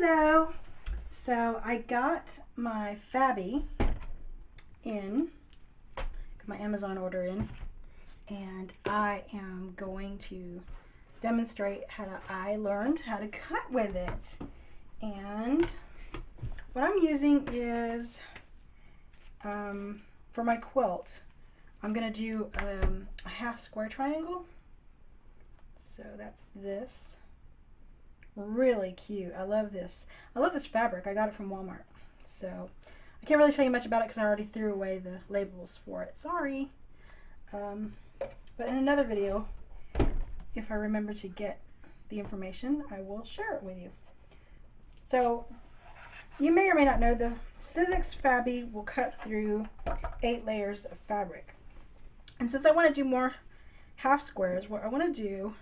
Hello. So I got my Fabi in, got my Amazon order in, and I am going to demonstrate how I learned how to cut with it. And what I'm using is for my quilt, I'm going to do a half square triangle. So that's this. Really cute. I love this. I love this fabric. I got it from Walmart. So I can't really tell you much about it because I already threw away the labels for it. Sorry. But in another video, if I remember to get the information, I will share it with you. So you may or may not know the Sizzix Fabi will cut through 8 layers of fabric. And since I want to do more half squares, what I want to do,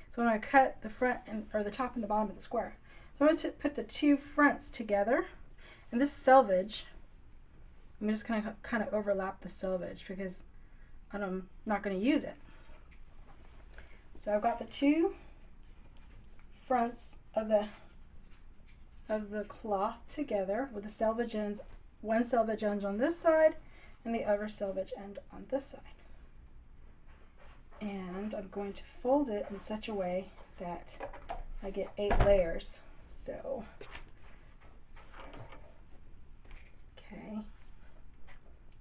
so I'm going to cut the front or the top and the bottom of the square. So I'm going to put the two fronts together, and this selvage, I'm just going to kind of overlap the selvage because I'm not going to use it. So I've got the two fronts of the cloth together with the selvage ends, one selvage end on this side and the other selvage end on this side. And I'm going to fold it in such a way that I get 8 layers. So, okay. I'm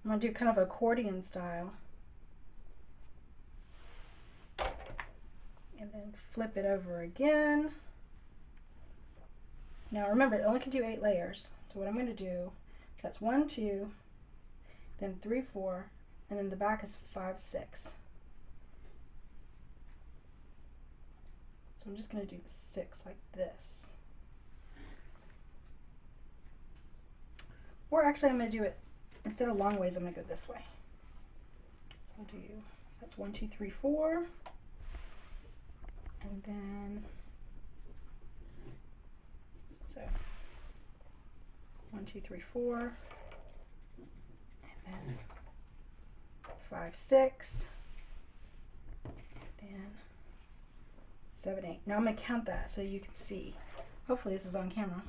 going to do kind of accordion style. And then flip it over again. Now remember, it only can do 8 layers. So what I'm going to do, that's 1, 2, then 3, 4, and then the back is 5, 6. So I'm just going to do the 6 like this. Or actually I'm going to do it, instead of long ways, I'm going to go this way. So I'll do, that's 1, 2, 3, 4. And then, so 1, 2, 3, 4. And then 5, 6. Then 7, 8. Now I'm going to count that so you can see. Hopefully this is on camera.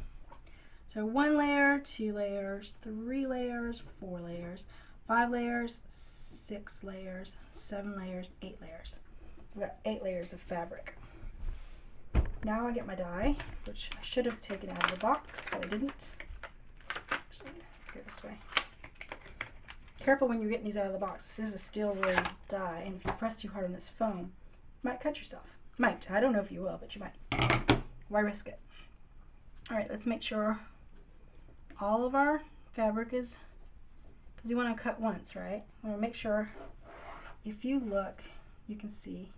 So 1 layer, 2 layers, 3 layers, 4 layers, 5 layers, 6 layers, 7 layers, 8 layers. I've got 8 layers of fabric. Now I get my die, which I should have taken out of the box, but I didn't. Actually, let's go this way. Careful when you're getting these out of the box. This is a steel wool die, and if you press too hard on this foam, you might cut yourself. Might. I don't know if you will, but you might. Why risk it? Alright, let's make sure all of our fabric is, because you want to cut once, right? We want to make sure, if you look, you can see,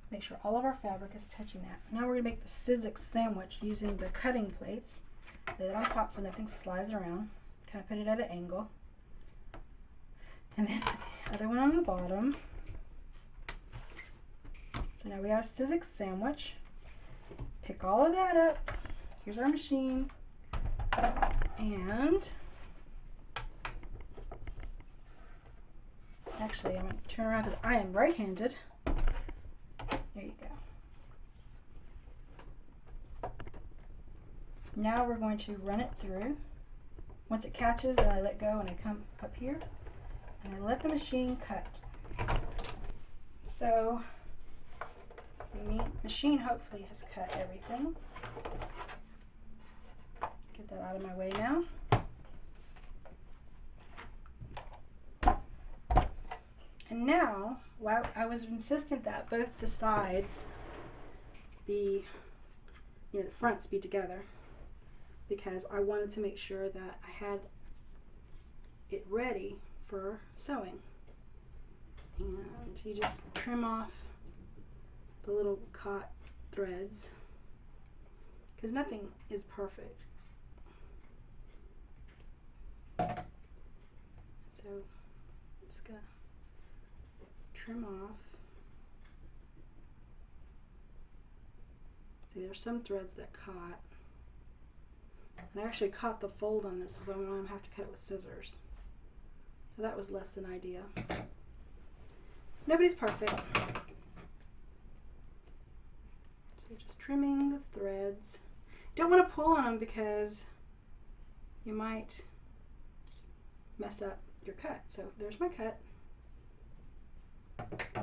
make sure all of our fabric is touching that. Now we're going to make the Sizzix sandwich using the cutting plates. Lay it on top so nothing slides around. Kind of put it at an angle. And then put the other one on the bottom. So now we have a Sizzix sandwich. Pick all of that up. Here's our machine. And actually, I'm going to turn around because I am right-handed. There you go. Now we're going to run it through. Once it catches, then I let go and I come up here and I let the machine cut. So the machine hopefully has cut everything. Get that out of my way now. And now, well, I was insistent that both the sides be, the fronts be together, because I wanted to make sure that I had it ready for sewing. And you just trim off the little caught threads, because nothing is perfect. So I'm just gonna trim off. See, there's some threads that caught. And I actually caught the fold on this, so I'm going to have to cut it with scissors. So that was less than ideal. Nobody's perfect. So just trimming the threads. don't want to pull on them because you might mess up your cut. So there's my cut.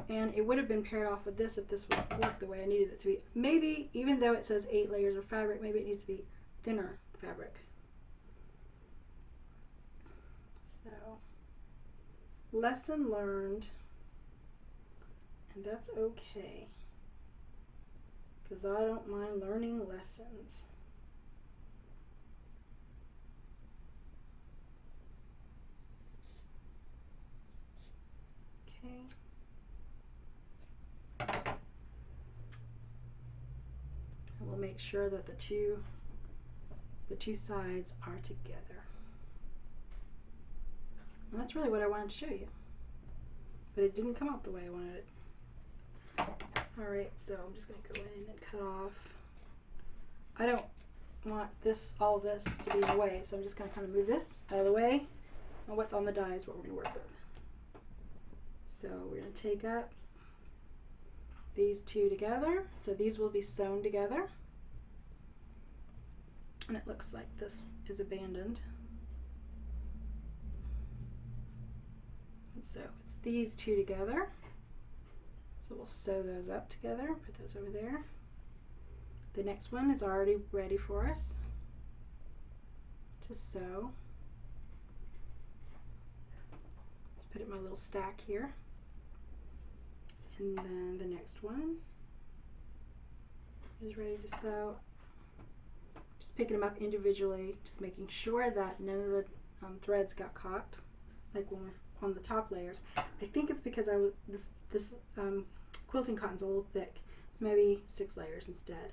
And it would have been paired off with this if this would work the way I needed it to be. Maybe, even though it says 8 layers of fabric, maybe it needs to be thinner fabric. So, lesson learned, and that's okay, because I don't mind learning lessons. Okay. And we'll make sure that the two sides are together. And that's really what I wanted to show you. But it didn't come out the way I wanted it. Alright, so I'm just going to go in and cut off. I don't want all this to be in the way, so I'm just going to kind of move this out of the way. And what's on the die is what we're going to work with. So we're going to take up these two together. So these will be sewn together. And it looks like this is abandoned. And so it's these two together. So we'll sew those up together, put those over there. The next one is already ready for us to sew. Just put it in my little stack here. And then the next one is ready to sew. Just picking them up individually, just making sure that none of the threads got caught, like when we're on the top layers. I think it's because this quilting cotton's a little thick, so maybe 6 layers instead.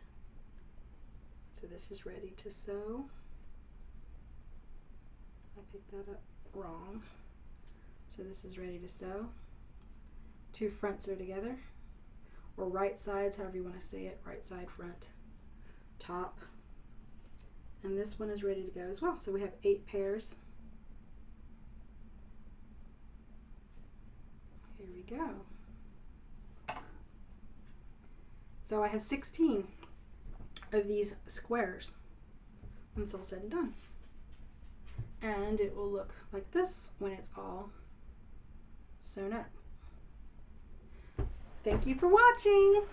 So this is ready to sew. I picked that up wrong. So this is ready to sew. 2 front sew together, or right sides, however you want to say it, right side, front, top. And this one is ready to go as well. So we have 8 pairs. Here we go. So I have 16 of these squares when it's all said and done. And it will look like this when it's all sewn up. Thank you for watching.